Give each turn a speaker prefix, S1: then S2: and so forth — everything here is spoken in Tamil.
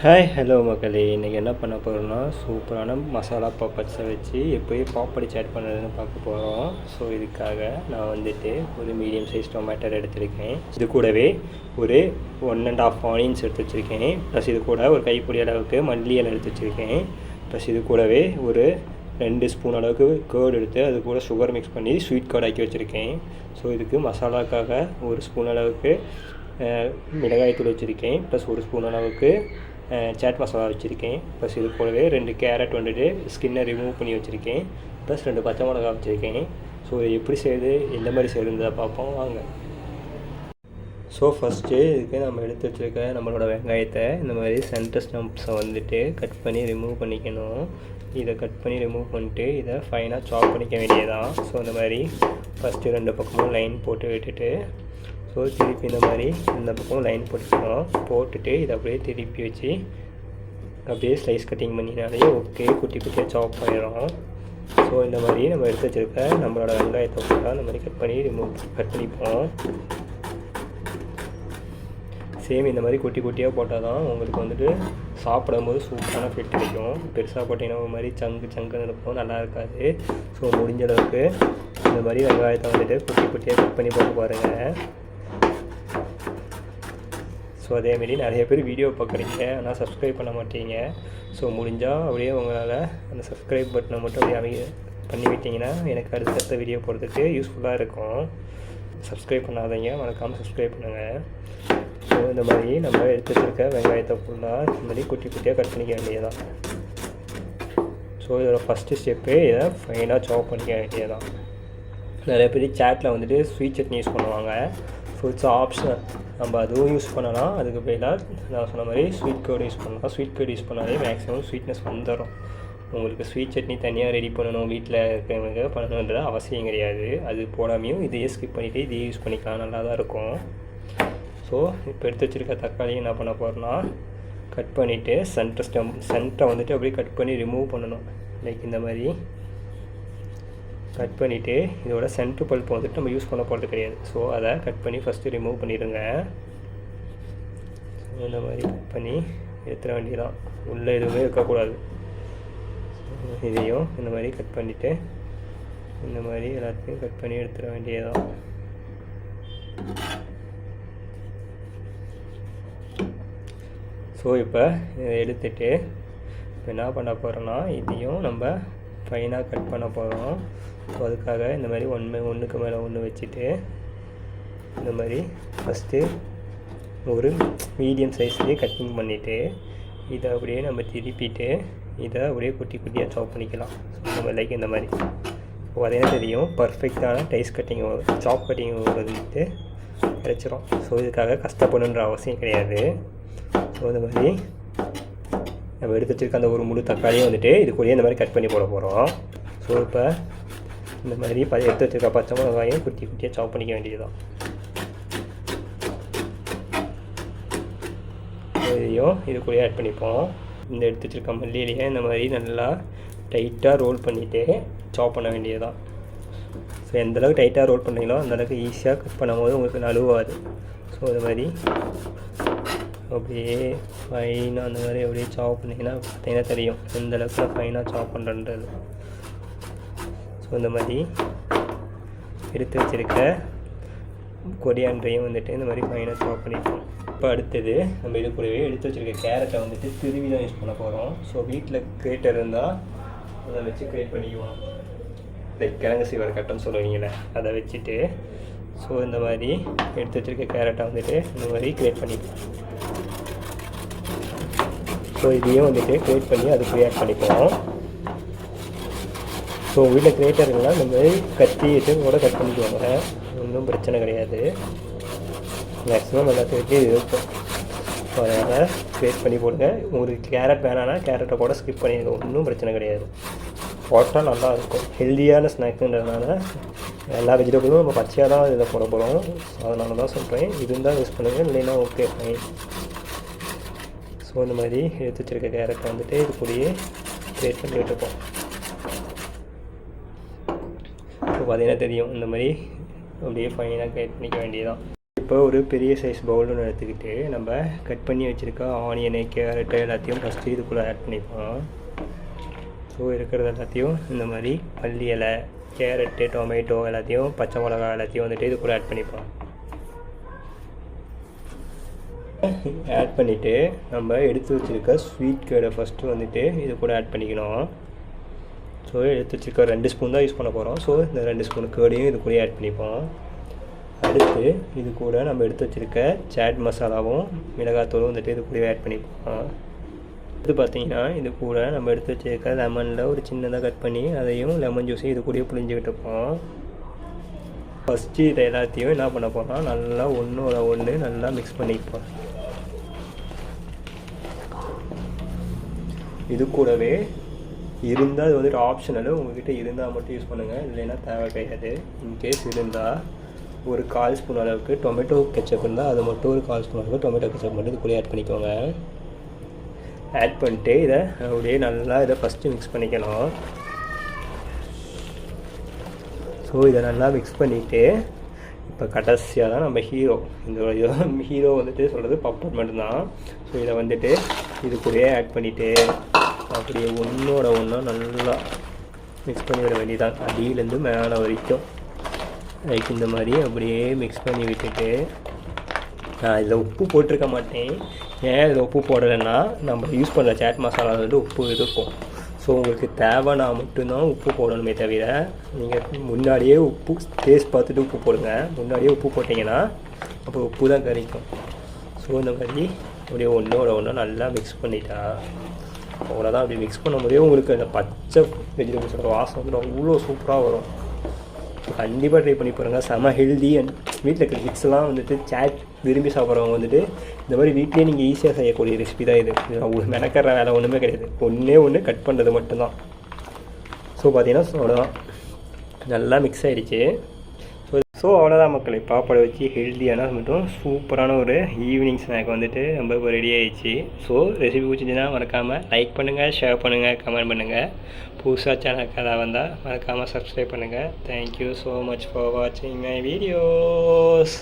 S1: ஹாய் ஹலோ மக்களே, இன்றைக்கி என்ன பண்ண போகிறோம்னா சூப்பரான மசாலா பாப்பட்ஸை வச்சு எப்படி பாப்படி சாட் பண்ணுறதுன்னு பார்க்க போகிறோம். ஸோ இதுக்காக நான் வந்துட்டு ஒரு மீடியம் சைஸ் டொமேட்டோ எடுத்திருக்கேன். இது கூடவே ஒரு 1.5 ஆனியன்ஸ் எடுத்து வச்சுருக்கேன். ப்ளஸ் இது கூட ஒரு கைப்பிடி அளவுக்கு மல்லி இலை எடுத்து வச்சுருக்கேன். ப்ளஸ் இது கூடவே ஒரு 2 ஸ்பூன் அளவுக்கு கேர்டு எடுத்து அது கூட சுகர் மிக்ஸ் பண்ணி ஸ்வீட் கேர்டு ஆக்கி வச்சுருக்கேன். ஸோ இதுக்கு மசாலாக்காக ஒரு ஸ்பூன் அளவுக்கு மிளகாய்த்தூள் வச்சுருக்கேன். ப்ளஸ் ஒரு ஸ்பூன் அளவுக்கு சாட் மசாலா வச்சுருக்கேன். ப்ளஸ் இது கூடவே 2 கேரட் வந்துட்டு ஸ்கின்னை ரிமூவ் பண்ணி வச்சுருக்கேன். ப்ளஸ் 2 பச்சை மிளகா வச்சுருக்கேன். ஸோ எப்படி செய்யுது, எந்த மாதிரி செய்யுறதை பார்ப்போம் வாங்க. ஸோ ஃபஸ்ட்டு இதுக்கு நம்ம எடுத்து வச்சுருக்க நம்மளோட வெங்காயத்தை இந்த மாதிரி சென்டர் ஸ்டம்ப்ஸை வந்துட்டு கட் பண்ணி ரிமூவ் பண்ணிக்கணும். இதை கட் பண்ணி ரிமூவ் பண்ணிட்டு இதை ஃபைனாக சாப் பண்ணிக்க வேண்டியதான். ஸோ இந்த மாதிரி ஃபஸ்ட்டு 2 பக்கமும் லைன் போட்டு விட்டுட்டு ஸோ திருப்பி இந்த மாதிரி இந்த பக்கம் லைன் போட்டுட்டு இதை அப்படியே திருப்பி வச்சு அப்படியே ஸ்லைஸ் கட்டிங் பண்ணினாலே ஓகே, குட்டி குட்டியாக சாப் பண்ணிடுறோம். ஸோ இந்த மாதிரி நம்ம எடுத்து வச்சுருக்க நம்மளோட வெங்காயத்தை ஃபுல்லாக இந்த மாதிரி கட் பண்ணிப்போம். சேம் இந்த மாதிரி குட்டி குட்டியாக போட்டால் தான் உங்களுக்கு வந்துட்டு சாப்பிடும்போது சூப்பரான ஃபிட் கிடைக்கும். பெருசாக போட்டிங்கன்னா ஒரு மாதிரி சங்குன்னு இருக்கும், நல்லா இருக்காது. ஸோ முடிஞ்ச அளவுக்கு இந்த மாதிரி வெங்காயத்தை வந்துட்டு குட்டி குட்டியாக கட் பண்ணி போட்டு பாருங்கள். ஸோ அதேமாரி நிறைய பேர் வீடியோ பார்க்குறீங்க ஆனால் சப்ஸ்கிரைப் பண்ண மாட்டீங்க. ஸோ முடிஞ்சால் அப்படியே உங்களால் அந்த சப்ஸ்கிரைப் பட்டனை மட்டும் அப்படியே பண்ணிவிட்டிங்கன்னா எனக்கு அடுத்த வீடியோ போடுறதுக்கு யூஸ்ஃபுல்லாக இருக்கும். சப்ஸ்கிரைப் பண்ணாதீங்க, மறக்காமல் சப்ஸ்கிரைப் பண்ணுங்கள். ஸோ இந்த மாதிரி நம்ம எடுத்து வச்சுருக்க வெங்காயத்தை ஃபுல்லாக இந்த மாதிரி குட்டி குட்டியாக கட் பண்ணிக்க வேண்டியதான். ஸோ இதோட ஃபஸ்ட்டு ஸ்டெப்பு இதை ஃபைனாக சாப் பண்ணிக்க வேண்டியதான். நிறைய பேர் சேட்டில் வந்துட்டு ஸ்வீட் சட்னி யூஸ் பண்ணுவாங்க. ஸோ இட்ஸ் ஆப்ஷனல், நம்ம அதுவும் யூஸ் பண்ணலாம். அதுக்கு பதிலாக நான் சொன்ன மாதிரி ஸ்வீட் கேர்டு யூஸ் பண்ணலாம். ஸ்வீட் கேர்டு யூஸ் பண்ணாலே மேக்ஸிமம் ஸ்வீட்னஸ் வந்துடும். உங்களுக்கு ஸ்வீட் சட்னி தனியாக ரெடி பண்ணணும், வீட்டில் இருக்கிறவங்க பண்ணணுன்ற அவசியம் கிடையாது. அது போடாமையும் இதையே ஸ்கிப் பண்ணிவிட்டு இதையே யூஸ் பண்ணிக்கலாம், நல்லா தான் இருக்கும். ஸோ இப்போ எடுத்து வச்சுருக்க தக்காளியை என்ன பண்ண போகிறோன்னா கட் பண்ணிவிட்டு சென்டரை வந்துட்டு அப்படியே கட் பண்ணி ரிமூவ் பண்ணணும். லைக் இந்த மாதிரி கட் பண்ணிவிட்டு இதோட சென்ட்ரு பல்ப் வந்துட்டு நம்ம யூஸ் பண்ண போகிறது கிடையாது. ஸோ அதை கட் பண்ணி ஃபஸ்ட்டு ரிமூவ் பண்ணிடுங்க. இந்த மாதிரி கட் பண்ணி எடுத்துட வேண்டியதான், உள்ளே எதுவுமே இருக்கக்கூடாது. இதையும் இந்த மாதிரி கட் பண்ணிவிட்டு இந்த மாதிரி எல்லாத்தையும் கட் பண்ணி எடுத்துட வேண்டியதான். ஸோ இப்போ இதை எடுத்துகிட்டு இப்போ என்ன பண்ண போகிறோன்னா இதையும் நம்ம ஃபைனாக கட் பண்ண போகிறோம். ஸோ அதுக்காக இந்த மாதிரி ஒன்றுக்கு மேலே ஒன்று வச்சுட்டு இந்த மாதிரி ஃபஸ்ட்டு ஒரு மீடியம் சைஸ்லேயே கட்டிங் பண்ணிவிட்டு இதை அப்படியே நம்ம திருப்பிட்டு இதை அப்படியே குட்டி குட்டியாக சாப் பண்ணிக்கலாம். ஸோ நம்ம லைக் இந்த மாதிரி பார்த்தீங்கன்னா தெரியும், பர்ஃபெக்டான சாப் கட்டிங் வந்துட்டு கிடைச்சிரும். ஸோ இதுக்காக கஷ்டப்படணுன்ற அவசியம் கிடையாது. ஸோ இந்த மாதிரி நம்ம எடுத்து வச்சுருக்க அந்த ஒரு முழு தக்காளியும் வந்துட்டு இது கூடயே இந்த மாதிரி கட் பண்ணி போட போகிறோம். ஸோ இப்போ இந்த மாதிரி எடுத்து வச்சுருக்க பச்சை மிளகாயும் குட்டி குட்டியாக சாப் பண்ணிக்க வேண்டியதுதான். இதையும் இது கூடயே ஆட் பண்ணிப்போம். இந்த எடுத்து வச்சுருக்க மல்லியிலேயே இந்த மாதிரி நல்லா டைட்டாக ரோல் பண்ணிவிட்டு சாப் பண்ண வேண்டியதுதான். ஸோ எந்தளவுக்கு டைட்டாக ரோல் பண்ணீங்களோ அந்தளவுக்கு ஈஸியாக கட் பண்ணும்போது உங்களுக்கு நழுவாது. ஸோ இது மாதிரி அப்படியே ஃபைனாக அந்த மாதிரி அப்படியே சாப் பண்ணிங்கன்னா பார்த்தீங்கன்னா தெரியும் எந்தளவுக்கு நான் ஃபைனாக சாப் பண்ணுறது. ஸோ இந்த மாதிரி எடுத்து வச்சுருக்க கொரியாண்டரையும் வந்துட்டு இந்த மாதிரி ஃபைனாக சாப் பண்ணிப்போம். இப்போ அடுத்தது நம்ம இது கூடவே எடுத்து வச்சுருக்க கேரட்டை வந்துட்டு திருவி தான் யூஸ் பண்ண போகிறோம். ஸோ வீட்டில் கிரேட்டர் இருந்தால் அதை வச்சு கிரேட் பண்ணிக்குவோம். லைக் கிழங்கு சீவர கட்டன்னு சொல்லுவீங்களே அதை வச்சுட்டு ஸோ இந்த மாதிரி எடுத்து வச்சுருக்க கேரட்டை வந்துட்டு இந்த மாதிரி கிரேட் பண்ணிப்போம். ஸோ இதையும் வந்துட்டு கிரேட் பண்ணி அதுக்கு ஆட் பண்ணிப்போம். ஸோ வீட்டில் கிரேட்டர்லாம் இந்த மாதிரி கத்தி வச்சு கூட கட் பண்ணிக்குவாங்க, ஒன்றும் பிரச்சனை கிடையாது. மேக்ஸிமம் எல்லாத்துக்கிட்டே இருக்கும். ஸோ அதனால் கிரேட் பண்ணி போடுங்க. உங்களுக்கு கேரட் வேணான்னா கேரட்டை கூட ஸ்கிப் பண்ணிடுங்க, ஒன்றும் பிரச்சனை கிடையாது. போட்டால் நல்லாயிருக்கும். ஹெல்த்தியான ஸ்நாக்குன்றதுனால எல்லா வெஜிடபிளும் நம்ம பச்சையாக தான் இதில் போட போகிறோம். அதனால தான் சொல்கிறேன், இருந்தால் யூஸ் பண்ணுங்கள், இல்லைன்னா ஓகே ஃபைன். ஸோ இந்த மாதிரி எடுத்து வச்சுருக்க கேரட்டை வந்துட்டு இது கூடயே கிரேட் பண்ணி விட்டுருப்போம். இப்போ பார்த்தீங்கன்னா தெரியும் இந்த மாதிரி அப்படியே ஃபைனாக கிரேட் பண்ணிக்க வேண்டியதான். இப்போ ஒரு பெரிய சைஸ் பவுல் ஒன்று எடுத்துக்கிட்டு நம்ம கட் பண்ணி வச்சுருக்க ஆனியனு, கேரட்டு எல்லாத்தையும் ஃபஸ்ட்டு இதுக்குள்ளே ஆட் பண்ணிப்போம். ஸோ இருக்கிறது எல்லாத்தையும் இந்த மாதிரி மல்லி இலை, கேரட்டு, டொமேட்டோ எல்லாத்தையும், பச்சை மிளகா எல்லாத்தையும் வந்துட்டு இது கூட ஆட் பண்ணிப்போம். ஆட் பண்ணிவிட்டு நம்ம எடுத்து வச்சுருக்க ஸ்வீட் கேர்டை ஃபஸ்ட்டு வந்துட்டு இது கூட ஆட் பண்ணிக்கணும். ஸோ எடுத்து வச்சுருக்க 2 ஸ்பூன் தான் யூஸ் பண்ண போகிறோம். ஸோ இந்த 2 ஸ்பூன் கேர்டையும் இது கூட ஆட் பண்ணிப்போம். அடுத்து இது கூட நம்ம எடுத்து வச்சுருக்க சாட் மசாலாவும் மிளகாத்தூளும் வந்துட்டு இது கூட ஆட் பண்ணிப்போம். இது பார்த்திங்கன்னா இது கூட நம்ம எடுத்து வச்சுருக்க லெமனில் ஒரு சின்னதாக கட் பண்ணி அதையும் லெமன் ஜூஸையும் இது கூடயே புளிஞ்சிக்கிட்டுப்போம். ஃபஸ்ட்டு இதை எல்லாத்தையும் என்ன பண்ண போகிறோம், நல்லா ஒன்றோட ஒன்று நல்லா மிக்ஸ் பண்ணிப்போம். இது கூடவே இருந்தால் அது வந்துட்டு ஆப்ஷனல், உங்கள்கிட்ட இருந்தால் மட்டும் யூஸ் பண்ணுங்கள், இல்லைன்னா தேவை கிடையாது. இன்கேஸ் இருந்தால் ஒரு 1/4 ஸ்பூன் அளவுக்கு டொமேட்டோ கெச்சப் இருந்தால் அது மட்டும் ஒரு 1/4 ஸ்பூன் அளவுக்கு டொமேட்டோ கெச்சப் மட்டும் இது கூட ஆட் பண்ணிக்கோங்க. ஆட் பண்ணிட்டு இதை அப்படியே நல்லா இதை ஃபஸ்ட்டு மிக்ஸ் பண்ணிக்கணும். ஸோ இதை நல்லா மிக்ஸ் பண்ணிவிட்டு இப்போ கடைசியாக தான் நம்ம இந்த ஹீரோ வந்துட்டு சொல்கிறது பப்பட் மட்டும்தான். ஸோ இதை வந்துட்டு இது கூடயே ஆட் பண்ணிவிட்டு அப்படியே ஒன்றோட ஒன்றா நல்லா மிக்ஸ் பண்ணி விட வேண்டியதான், அடியிலேருந்து மேலே வரைக்கும். லைக் இந்த மாதிரி அப்படியே மிக்ஸ் பண்ணி விட்டுட்டு, நான் இதில் உப்பு போட்டிருக்க மாட்டேன். ஏன் இதில் உப்பு போடலைன்னா நம்ம யூஸ் பண்ணுற சாட் மசாலா வந்து உப்பு இருக்கும். ஸோ உங்களுக்கு தேவைன்னா மட்டும்தான் உப்பு போடணுமே தவிர நீங்கள் முன்னாடியே உப்பு டேஸ்ட் பார்த்துட்டு உப்பு போடுங்க. முன்னாடியே உப்பு போட்டிங்கன்னா அப்போ உப்பு தான் கறிக்கும். ஸோ இந்த மாதிரி அப்படியே ஒன்றோட ஒன்றா நல்லா மிக்ஸ் பண்ணிட்டா அவ்வளோதான். அப்படி மிக்ஸ் பண்ணும்போதே உங்களுக்கு அந்த பச்சை வெஜிடபிள்ஸோட வாசம் வந்து அவ்வளோ சூப்பராக வரும். கண்டிப்பாக ட்ரை பண்ணி பாருங்கள். செம ஹெல்தி. அண்ட் வீட்டில் இருக்கிற கிட்ஸ்லாம் வந்துட்டு சாட் விரும்பி சாப்பிட்றவங்க வந்துட்டு இந்த மாதிரி வீட்லேயே நீங்கள் ஈஸியாக செய்யக்கூடிய ரெசிபி தான் இது. உங்களுக்கு மெனக்கிற வேலை ஒன்றுமே கிடையாது, ஒன்று கட் பண்ணுறது மட்டும்தான். ஸோ பார்த்தீங்கன்னா அவ்வளோதான், நல்லா மிக்ஸ் ஆகிடுச்சு. ஸோ அவ்வளோதான் மக்களை, பாப்பாடை வச்சு ஹெல்த்தியான மட்டும் சூப்பரான ஒரு ஈவினிங் ஸ்நாக் வந்துட்டு நம்ம இப்போ ரெடி ஆகிடுச்சு. ஸோ ரெசிபி பிடிச்சிருந்துச்சுன்னா மறக்காமல் லைக் பண்ணுங்கள், ஷேர் பண்ணுங்கள், கமெண்ட் பண்ணுங்கள். புதுசாக சேனலுக்கு அதாக வந்தால் மறக்காமல் சப்ஸ்கிரைப் பண்ணுங்கள். தேங்க்யூ ஸோ மச் ஃபார் வாட்சிங் மை வீடியோஸ்.